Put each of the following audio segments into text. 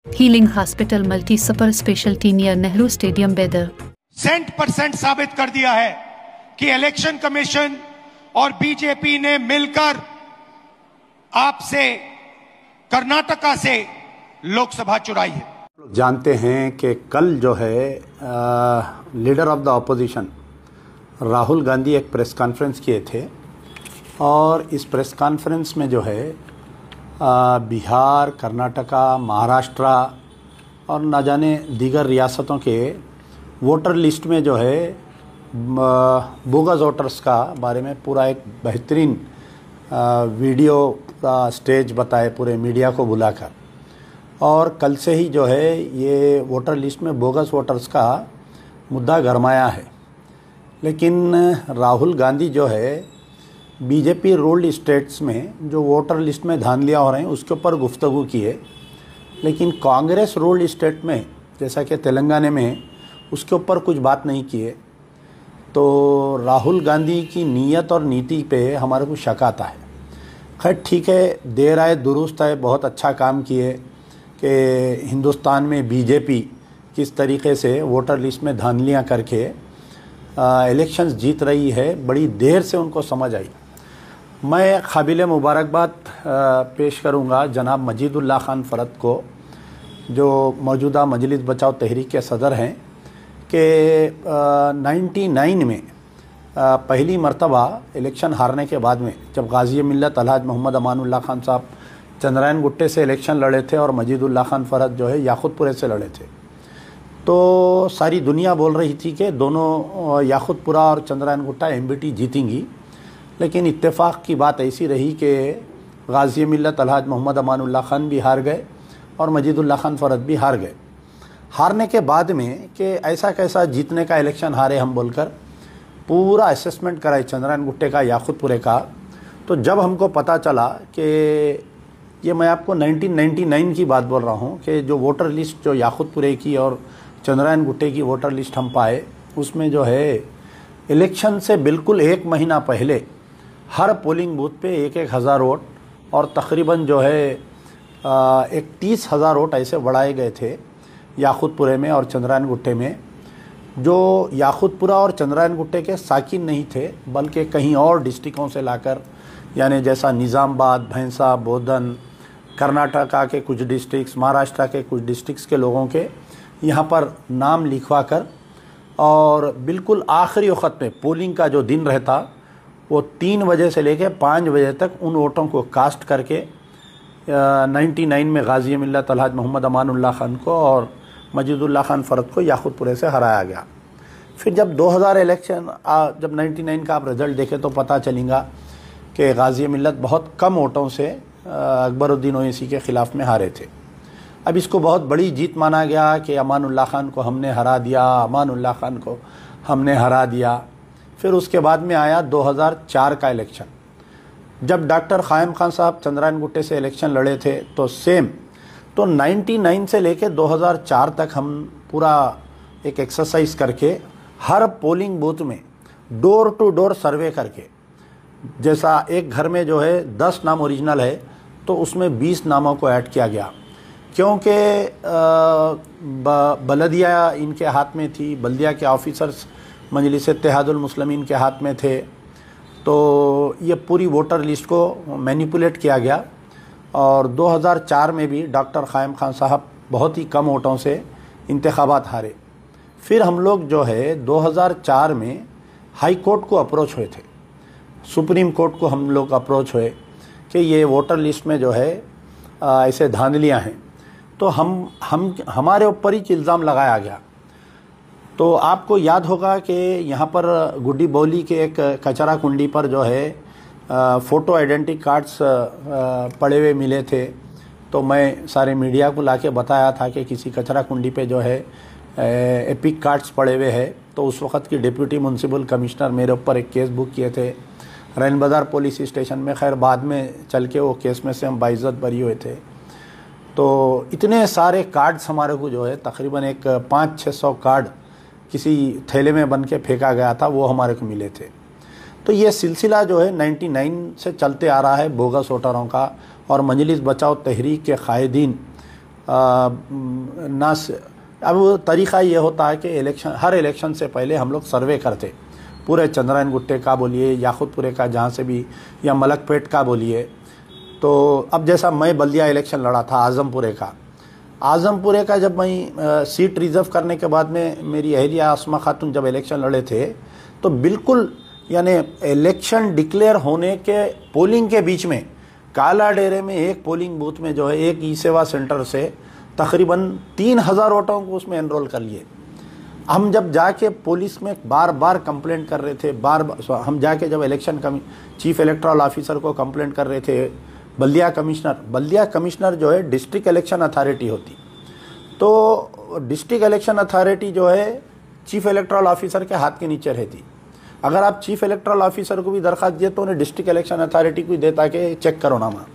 Healing hospital multi super speciality near Nehru stadium बेदर 100% साबित कर दिया है कि इलेक्शन कमीशन और बीजेपी ने मिलकर आपसे कर्नाटका से लोकसभा चुराई है। जानते हैं कि कल जो है leader of the opposition Rahul Gandhi एक प्रेस कॉन्फ्रेंस किए थे और इस प्रेस कॉन्फ्रेंस में जो है बिहार, कर्नाटका, महाराष्ट्र और न जाने दीगर रियासतों के वोटर लिस्ट में जो है बोगस वोटर्स का बारे में पूरा एक बेहतरीन वीडियो का स्टेज बताए पूरे मीडिया को बुलाकर। और कल से ही जो है ये वोटर लिस्ट में बोगस वोटर्स का मुद्दा गरमाया है। लेकिन राहुल गांधी जो है बीजेपी रूल्ड स्टेट्स में जो वोटर लिस्ट में धांधलियाँ हो रही हैं उसके ऊपर गुफ्तगू की है, लेकिन कांग्रेस रूल्ड स्टेट में जैसा कि तेलंगाना में उसके ऊपर कुछ बात नहीं की है। तो राहुल गांधी की नीयत और नीति पे हमारे को शक आता है। खैर ठीक है, देर आए दुरुस्त है, बहुत अच्छा काम किए कि हिंदुस्तान में बीजेपी किस तरीके से वोटर लिस्ट में धांधलियाँ करके इलेक्शंस जीत रही है, बड़ी देर से उनको समझ आई। मैं काबिल मुबारकबाद पेश करूंगा जनाब मजीदुल्लाह खान फ़रद को, जो मौजूदा मजलिस बचाओ तहरीक के सदर हैं, कि 99 में पहली मरतबा इलेक्शन हारने के बाद में जब गाज़ी मिल्लत अलहाज मोहम्मद अमानुल्लाह खान साहब चंद्रायन गुट्टे से इलेक्शन लड़े थे और मजीदुल्लाह खान फ़रद जो है याक़ूतपुरे से लड़े थे, तो सारी दुनिया बोल रही थी कि दोनों याक़ूतपुरा और चंद्रायन गुट्टा एमबीटी जीतेंगी। लेकिन इत्तेफाक की बात ऐसी रही कि गाज़ी मिल्लत अलहाज मोहम्मद अमानुल्लाह खान भी हार गए और मजीदुल्लाह खान फ़रद भी हार गए। हारने के बाद में कि ऐसा कैसा जीतने का इलेक्शन हारे हम बोलकर पूरा असेसमेंट कराए चंद्रायन गुट्टे का, याक़ूतपुरे का। तो जब हमको पता चला कि ये मैं आपको 1999 की बात बोल रहा हूँ कि जो वोटर लिस्ट जो याक़ूतपुरे की और चंद्रायन गुट्टे की वोटर लिस्ट हम पाए, उसमें जो है इलेक्शन से बिल्कुल एक महीना पहले हर पोलिंग बूथ पे एक हज़ार वोट और तकरीबन जो है एक 30,000 वोट ऐसे बढ़ाए गए थे याक़ूतपुरे में और चंद्रायन गुट्टे में। जो याक़ूतपुरा और चंद्रायन गुट्टे के साकिन नहीं थे बल्कि कहीं और डिस्ट्रिक्टों से लाकर, यानी जैसा निज़ामबाद, भैंसा, बोधन, कर्नाटका के कुछ डिस्ट्रिक्ट्स, महाराष्ट्र के कुछ डिस्ट्रिक्ट्स के लोगों के यहाँ पर नाम लिखवा कर और बिल्कुल आखिरी वक्त में पोलिंग का जो दिन रहता वो 3 बजे से लेकर 5 बजे तक उन वोटों को कास्ट करके 99 में गाज़ी मिल्लत अलहाज मोहम्मद अमानुल्लाह खान को और मजीदुल्लाह खान फ़रद को याक़ूतपुरे से हराया गया। फिर जब 2000 इलेक्शन जब 99 का आप रिज़ल्ट देखें तो पता चलेगा कि गाज़ी मिल्लत बहुत कम वोटों से अकबरुद्दीन ओवैसी के ख़िलाफ़ में हारे थे। अब इसको बहुत बड़ी जीत माना गया कि अमानुल्लाह खान को हमने हरा दिया, अमानुल्लाह खान को हमने हरा दिया। फिर उसके बाद में आया 2004 का इलेक्शन, जब डॉक्टर क़ायम खान साहब चंद्रायन गुट्टे से इलेक्शन लड़े थे तो सेम। तो 99 से लेकर 2004 तक हम पूरा एक एक्सरसाइज करके हर पोलिंग बूथ में डोर टू डोर सर्वे करके, जैसा एक घर में जो है 10 नाम ओरिजिनल है तो उसमें 20 नामों को ऐड किया गया, क्योंकि बलदिया इनके हाथ में थी, बल्दिया के ऑफिसर्स मजलिस इत्तेहादुल मुस्लिमीन के हाथ में थे। तो ये पूरी वोटर लिस्ट को मैनिपुलेट किया गया और 2004 में भी डॉक्टर क़ायम खान साहब बहुत ही कम वोटों से इंतखाबात हारे। फिर हम लोग जो है 2004 में हाई कोर्ट को अप्रोच हुए थे, सुप्रीम कोर्ट को हम लोग अप्रोच हुए कि ये वोटर लिस्ट में जो है ऐसे धांधलियाँ हैं। तो हमारे ऊपर ही इल्ज़ाम लगाया गया। तो आपको याद होगा कि यहाँ पर गुड्डी बौली के एक कचरा कुंडी पर जो है फ़ोटो आइडेंटिटी कार्ड्स पड़े हुए मिले थे। तो मैं सारे मीडिया को लाके बताया था कि किसी कचरा कुंडी पे जो है एपिक कार्ड्स पड़े हुए हैं। तो उस वक़्त की डिप्टी म्यूनसिपल कमिश्नर मेरे ऊपर एक केस बुक किए थे रैन बाज़ार पुलिस स्टेशन में। खैर बाद में चल के वो केस में से हम बाइज़्ज़त बरी हुए थे। तो इतने सारे कार्ड्स हमारे को जो है तकरीबन एक 500-600 कार्ड किसी थैले में बन के फेंका गया था, वो हमारे को मिले थे। तो ये सिलसिला जो है 99 से चलते आ रहा है बोगस वोटरों का। और मजलिस बचाओ तहरीक के कायदीन अब तरीक़ा ये होता है कि हर इलेक्शन से पहले हम लोग सर्वे करते, पूरे चंद्रायन गुट्टे का बोलिए, याकूतपुरे का जहाँ से भी, या मलकपेट का बोलिए। तो अब जैसा मैं बल्दिया इलेक्शन लड़ा था आज़मपुरे का जब मैं सीट रिज़र्व करने के बाद में मेरी अहलिया आसमा खातून जब इलेक्शन लड़े थे, तो बिल्कुल यानी इलेक्शन डिक्लेयर होने के पोलिंग के बीच में काला डेरे में एक पोलिंग बूथ में जो है एक ई सेवा सेंटर से तकरीबन 3000 वोटों को उसमें एनरोल कर लिए। हम जब जाके पुलिस में बार बार कंप्लेंट कर रहे थे, हम जाके जब चीफ इलेक्टोरल ऑफिसर को कंप्लेंट कर रहे थे, बल्दिया कमिश्नर जो है डिस्ट्रिक्ट इलेक्शन अथॉरिटी होती, तो डिस्ट्रिक्ट इलेक्शन अथॉरिटी जो है चीफ इलेक्टोरल ऑफिसर के हाथ के नीचे रहती। अगर आप चीफ इलेक्टोरल ऑफिसर को भी दरख्वास्त दिए तो उन्हें डिस्ट्रिक्ट इलेक्शन अथॉरिटी को देता कि चेक करो नामा।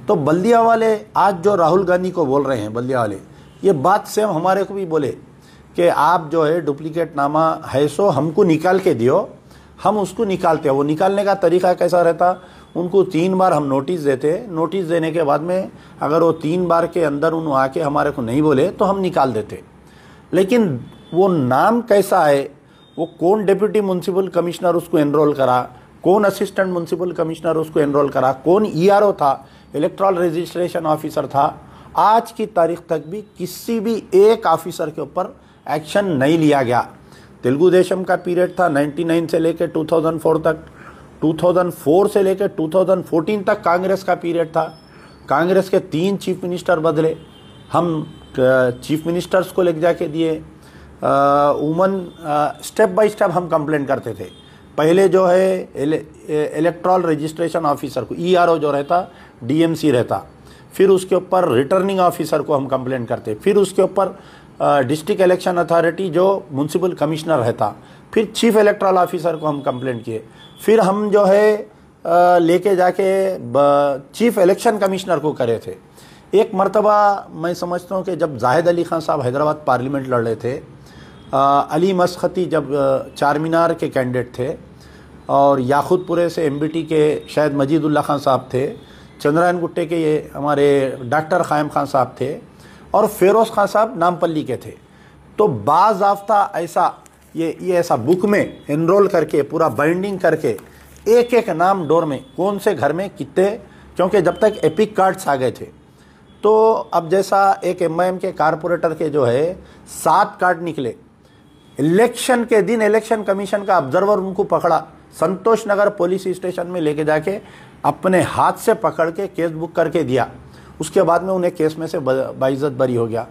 तो बल्दिया वाले आज जो राहुल गांधी को बोल रहे हैं, बल्दिया वाले ये बात सेम हमारे को भी बोले कि आप जो है डुप्लीकेट नामा है सो हमको निकाल के दियो, हम उसको निकालते हैं। वो निकालने का तरीका कैसा रहता, उनको 3 बार हम नोटिस देते, नोटिस देने के बाद में अगर वो 3 बार के अंदर उन आके हमारे को नहीं बोले तो हम निकाल देते। लेकिन वो नाम कैसा है, वो कौन डिप्टी म्यूनसिपल कमिश्नर उसको एनरोल करा, कौन असिस्टेंट म्यूनसिपल कमिश्नर उसको एनरोल करा, कौन ईआरओ था, इलेक्ट्रल रजिस्ट्रेशन ऑफिसर था, आज की तारीख तक भी किसी भी एक ऑफिसर के ऊपर एक्शन नहीं लिया गया। तेलुगु देशम का पीरियड था 99 से लेकर 2004 तक, 2004 से लेकर 2014 तक कांग्रेस का पीरियड था। कांग्रेस के 3 चीफ मिनिस्टर बदले, हम चीफ मिनिस्टर्स को लेके जाके दिए। वुमन स्टेप बाय स्टेप हम कंप्लेंट करते थे। पहले जो है इलेक्ट्रल रजिस्ट्रेशन ऑफिसर को, ईआरओ जो रहता, डीएमसी रहता, फिर उसके ऊपर रिटर्निंग ऑफिसर को हम कंप्लेंट करते, फिर उसके ऊपर डिस्ट्रिक्ट इलेक्शन अथॉरिटी जो म्यूनसिपल कमिश्नर रहता, फिर चीफ इलेक्ट्रल ऑफिसर को हम कंप्लेंट किए, फिर हम जो है लेके जाके चीफ इलेक्शन कमिश्नर को करे थे। एक मर्तबा मैं समझता हूँ कि जब जाहिद अली खान साहब हैदराबाद पार्लियामेंट लड़ रहे थे, अली मस्खती जब चार मीनार के कैंडिडेट थे, और याकूतपुरे से एमबीटी के शायद मजीदुल्लाह खान साहब थे, चंद्रायन गुट्टे के ये हमारे डॉक्टर ख़ायम खान साहब थे, और फेरोज़ खान साहब नामपल्ली के थे। तो बाज़ाफ्ता ऐसा ये ऐसा बुक में एनरोल करके पूरा बाइंडिंग करके एक एक नाम डोर में कौन से घर में कितने, क्योंकि जब तक एपिक कार्ड्स आ गए थे तो अब जैसा एक एमआईएम के कारपोरेटर के जो है 7 कार्ड निकले। इलेक्शन के दिन इलेक्शन कमीशन का ऑब्जर्वर उनको पकड़ा, संतोष नगर पुलिस स्टेशन में लेके जाके अपने हाथ से पकड़ के केस बुक करके दिया। उसके बाद में उन्हें केस में से बाइज्जत बरी हो गया।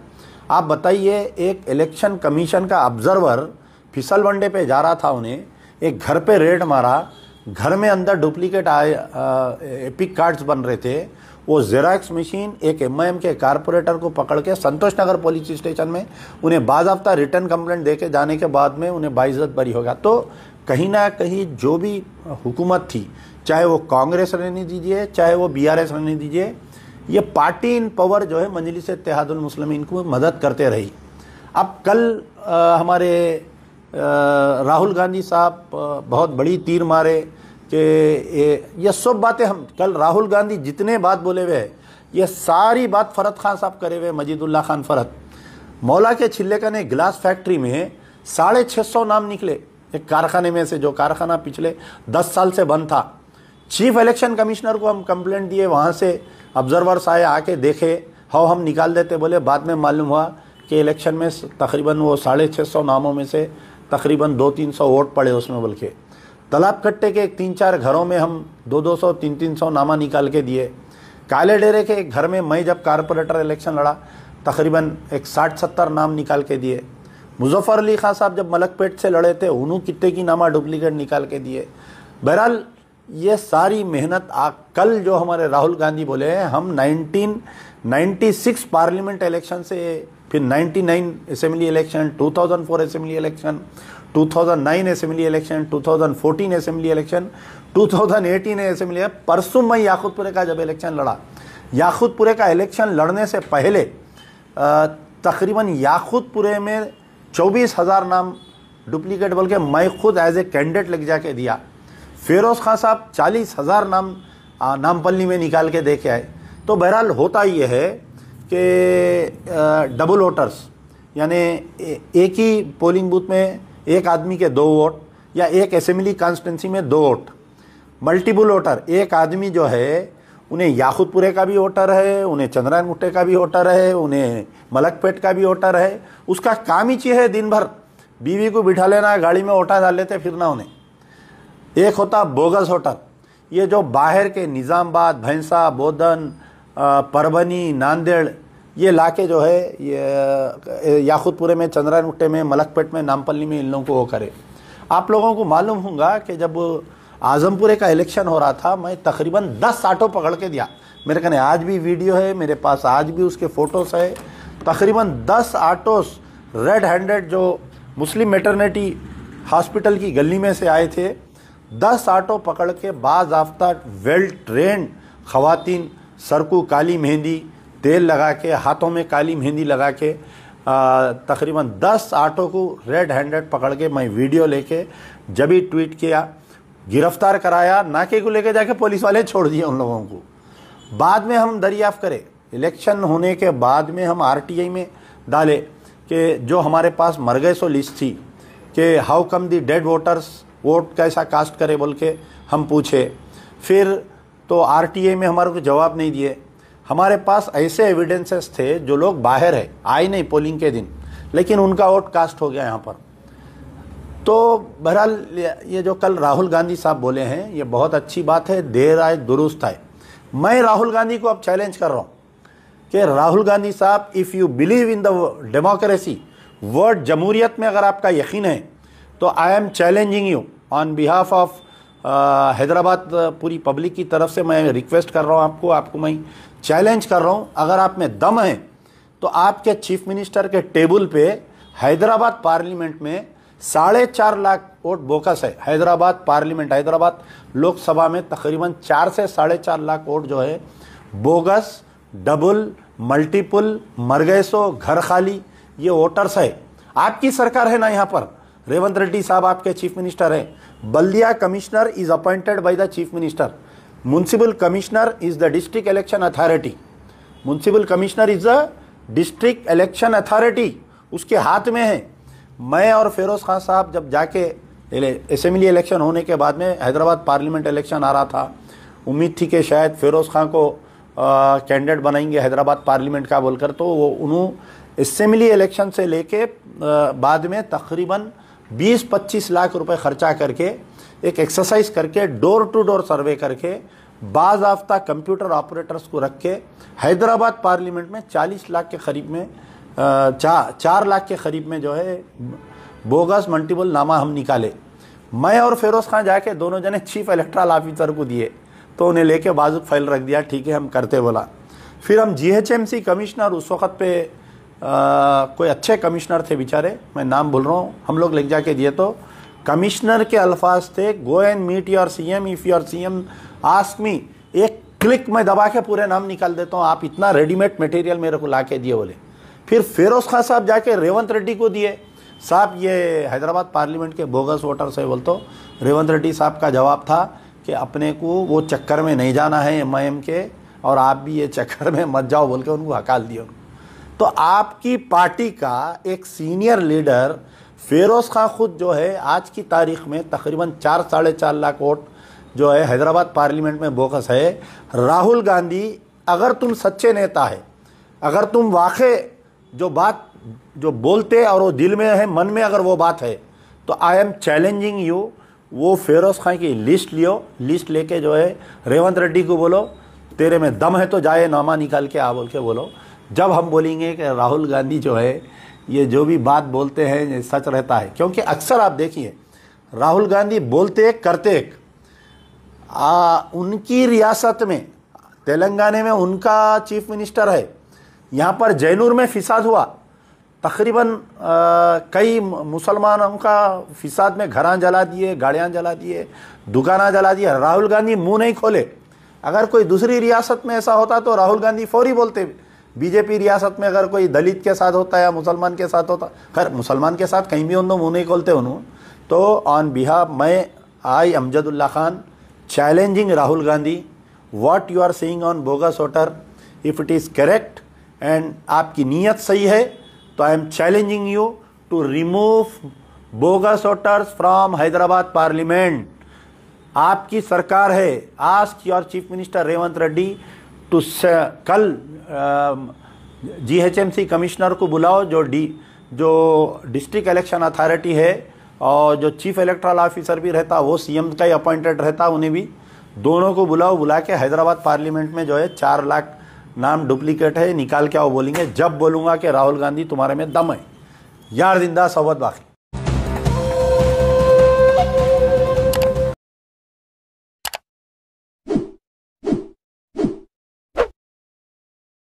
आप बताइए, एक इलेक्शन कमीशन का ऑब्जर्वर फिसल वनडे पे जा रहा था, उन्हें एक घर पे रेड मारा, घर में अंदर डुप्लीकेट एपिक कार्ड्स बन रहे थे, वो जेरॉक्स मशीन एक एमआईएम के कारपोरेटर को पकड़ के संतोष नगर पुलिस स्टेशन में उन्हें बाज़ाब्ता रिटर्न कंप्लेंट देके जाने के बाद में उन्हें बाइज्जत बरी हो गया। तो कहीं ना कहीं जो भी हुकूमत थी, चाहे वो कांग्रेस रहने दीजिए, चाहे वो बीआरएस रहने दीजिए, ये पार्टी इन पावर जो है मजलिस इत्तेहादुल मुस्लिमीन को मदद करते रही। अब कल हमारे राहुल गांधी साहब बहुत बड़ी तीर मारे कि ये सब बातें हम कल राहुल गांधी जितने बात बोले हुए हैं, ये सारी बात फरद खान साहब करे हुए, मजीदुल्लाह खान फरद। मौला के छिल्लेकने ग्लास फैक्ट्री में 650 नाम निकले एक कारखाने में से, जो कारखाना पिछले 10 साल से बंद था। चीफ इलेक्शन कमिश्नर को हम कंप्लेंट दिए, वहाँ से ऑब्जर्वर्स आए, आके देखे, हाँ हम निकाल देते बोले। बाद में मालूम हुआ कि इलेक्शन में तकरीबन वो 650 नामों में से तकरीबन 200-300 वोट पड़े उसमें। बल्कि तालाब कट्टे के 3-4 घरों में हम 200-200, 300-300 नामा निकाल के दिए। काले डेरे के एक घर में मैं जब कारपोरेटर इलेक्शन लड़ा तकरीबन एक 60-70 नाम निकाल के दिए। मुजफ्फर अली खान साहब जब मलकपेट से लड़े थे, उन्होंने कितने की नामा डुप्लीकेट निकाल के दिए। बहरहाल ये सारी मेहनत कल जो हमारे राहुल गांधी बोले हैं, हम 1996 पार्लियामेंट इलेक्शन से, फिर 99 assembly election, 2004 assembly election, 2009 assembly election, 2014 assembly election, 2018 assembly. परसों मैं याकूतपुरे का जब इलेक्शन लड़ा, याकूतपुरे का इलेक्शन लड़ने से पहले तकरीबन याकूतपुरे में 24,000 नाम डुप्लीकेट बोल के मैं खुद एज ए कैंडिडेट लग जाके दिया। फेरोज़ खान साहब 40,000 नाम नामपल्ली में निकाल के दे के आए। तो बहरहाल होता ये है कि डबल वोटर्स, यानी एक ही पोलिंग बूथ में एक आदमी के 2 वोट या एक असेंबली कॉन्स्टिट्यूंसी में 2 वोट, मल्टीपल वोटर, एक आदमी जो है उन्हें याकूतपुरे का भी वोटर है, उन्हें चंद्रायनगुट्टे का भी वोटर है, उन्हें मलकपेट का भी वोटर है। उसका काम ही है दिन भर बीवी को बिठा लेना, गाड़ी में वोटा डाल लेते फिरना उन्हें। एक होता बोगस वोटर, ये जो बाहर के निज़ामाबाद, भैंसा, बोधन, परभनी, नांदेड़ ये लाके जो है ये याकूतपुरे में, चंद्रायनगुट्टे में, मलकपेट में, नामपल्ली में इन लोगों को वो करे। आप लोगों को मालूम होगा कि जब आजमपुरे का इलेक्शन हो रहा था, मैं तकरीबन 10 ऑटो पकड़ के दिया। मेरे कने आज भी वीडियो है, मेरे पास आज भी उसके फ़ोटोस है। तकरीबन 10 ऑटोस रेड हैंडेड जो मुस्लिम मैटरनिटी हॉस्पिटल की गली में से आए थे, 10 ऑटो पकड़ के बाज़ाफ्ता वेल ट्रेंड ख़वातीन, सर को काली मेहंदी तेल लगा के, हाथों में काली मेहंदी लगा के, तकरीबन 10 ऑटो को रेड हैंडेड पकड़ के मैं वीडियो लेके जब ही ट्वीट किया, गिरफ्तार कराया, नाके को लेके जाके पुलिस वाले छोड़ दिए उन लोगों को। बाद में हम दरियाफ्त करें, इलेक्शन होने के बाद में हम आरटीआई में डाले कि जो हमारे पास मर गए सो लिस्ट थी कि how come the dead voters vote कैसा कास्ट करे बोल के हम पूछे। फिर तो आरटीआई में हमारे को जवाब नहीं दिए। हमारे पास ऐसे एविडेंसेस थे जो लोग बाहर है, आए नहीं पोलिंग के दिन, लेकिन उनका वोट कास्ट हो गया यहाँ पर। तो बहरहाल ये जो कल राहुल गांधी साहब बोले हैं ये बहुत अच्छी बात है, देर आए दुरुस्त आए। मैं राहुल गांधी को अब चैलेंज कर रहा हूँ कि राहुल गांधी साहब, if you believe in the democracy, word जमहूरियत में अगर आपका यकीन है तो I am challenging you on behalf of Hyderabad पूरी पब्लिक की तरफ से मैं रिक्वेस्ट कर रहा हूँ आपको मैं चैलेंज कर रहा हूँ, अगर आप में दम है तो आपके चीफ मिनिस्टर के टेबल पे हैदराबाद पार्लियामेंट में 4.5 लाख वोट बोकस है। हैदराबाद पार्लियामेंट, हैदराबाद लोकसभा में तकरीबन 4 से 4.5 लाख वोट जो है बोगस, डबल, मल्टीपल, मर गए सो, घर खाली, ये वोटर्स है। आपकी सरकार है ना यहाँ पर, रेवंत रेड्डी साहब आपके चीफ मिनिस्टर हैं। बल्दिया commissioner is appointed by the chief minister. Municipal commissioner is the district election authority. Municipal commissioner is the district election authority, उसके हाथ में है। मैं और फिरोज खान साहब जब जाके असेंबली इलेक्शन होने के बाद में हैदराबाद पार्लियामेंट इलेक्शन आ रहा था, उम्मीद थी कि शायद फिरोज खान को कैंडिडेट बनाएंगे हैदराबाद पार्लियामेंट का बोलकर, तो वो उन्होंने असेंबली इलेक्शन से लेके बाद में तकरीबन 20-25 लाख रुपए खर्चा करके एक एक्सरसाइज करके डोर टू डोर सर्वे करके बाज़ाफ्ता कंप्यूटर ऑपरेटर्स को रख के हैदराबाद पार्लियामेंट में 40 लाख के करीब में 4 लाख के करीब में जो है बोगस मल्टीपल नामा हम निकाले। मैं और फिरोज खान जाके दोनों जने चीफ इलेक्ट्रल ऑफिसर को दिए, तो उन्हें लेके बाजू फाइल रख दिया, ठीक है हम करते बोला। फिर हम जीएचएमसी कमिश्नर, उस वक़्त पे कोई अच्छे कमिश्नर थे बेचारे, मैं नाम भूल रहा हूँ, हम लोग लेके जाके दिए तो कमिश्नर के अल्फाज थे, go and meet your CM if your CM ask me, एक क्लिक में दबा के पूरे नाम निकाल देता हूँ, आप इतना रेडीमेड मटेरियल मेरे को ला के दिए बोले। फिर फिरोज खान साहब जाके रेवंत रेड्डी को दिए, साहब ये हैदराबाद पार्लियामेंट के बोगस वोटर्स है बोल, तो रेवंत रेड्डी साहब का जवाब था कि अपने को वो चक्कर में नहीं जाना है एमआईएम के, और आप भी ये चक्कर में मत जाओ बोल के उनको हकाल दिया। तो आपकी पार्टी का एक सीनियर लीडर फिरोज खान खुद जो है आज की तारीख में तकरीबन 4-4.5 लाख वोट जो है हैदराबाद पार्लियामेंट में बोकस है। राहुल गांधी, अगर तुम सच्चे नेता है, अगर तुम वाकई जो बात जो बोलते और वो दिल में है, मन में अगर वो बात है, तो आई एम चैलेंजिंग यू, वो फिरोज खान की लिस्ट लियो, लिस्ट लेके जो है रेवंत रेड्डी को बोलो तेरे में दम है तो जाए नामा निकाल के आ बोल के बोलो। जब हम बोलेंगे कि राहुल गांधी जो है ये जो भी बात बोलते हैं ये सच रहता है, क्योंकि अक्सर आप देखिए राहुल गांधी बोलते एक करते एक। उनकी रियासत में तेलंगाना में उनका चीफ मिनिस्टर है, यहाँ पर जैनूर में फिसाद हुआ, तकरीबन कई मुसलमानों का फिसाद में घरां जला दिए, गाड़ियाँ जला दिए, दुकाना जला दिए, राहुल गांधी मुंह नहीं खोले। अगर कोई दूसरी रियासत में ऐसा होता तो राहुल गांधी फौरी बोलते। बीजेपी रियासत में अगर कोई दलित के साथ होता है या मुसलमान के साथ होता, खैर मुसलमान के साथ कहीं भी उन्होंने मुँह नहीं खोलते उन्होंने। तो ऑन बिहाफ मैं I Amjadullah Khan challenging Rahul Gandhi, what you are saying on bogus voter, if it is correct and आपकी नीयत सही है तो I am challenging you to remove bogus voters from Hyderabad parliament. आपकी सरकार है, ask your chief minister Revanth Reddy to कल जीएचएमसी कमिश्नर को बुलाओ, जो डिस्ट्रिक्ट इलेक्शन अथॉरिटी है और जो चीफ इलेक्टोरल ऑफिसर भी रहता वो सीएम का ही अपॉइंटेड रहता, उन्हें भी दोनों को बुलाओ, बुला के हैदराबाद पार्लियामेंट में जो है 4 लाख नाम डुप्लीकेट है निकाल के आओ, बोलेंगे जब बोलूँगा कि राहुल गांधी तुम्हारे में दम है, यार जिंदा सौवत बाकी।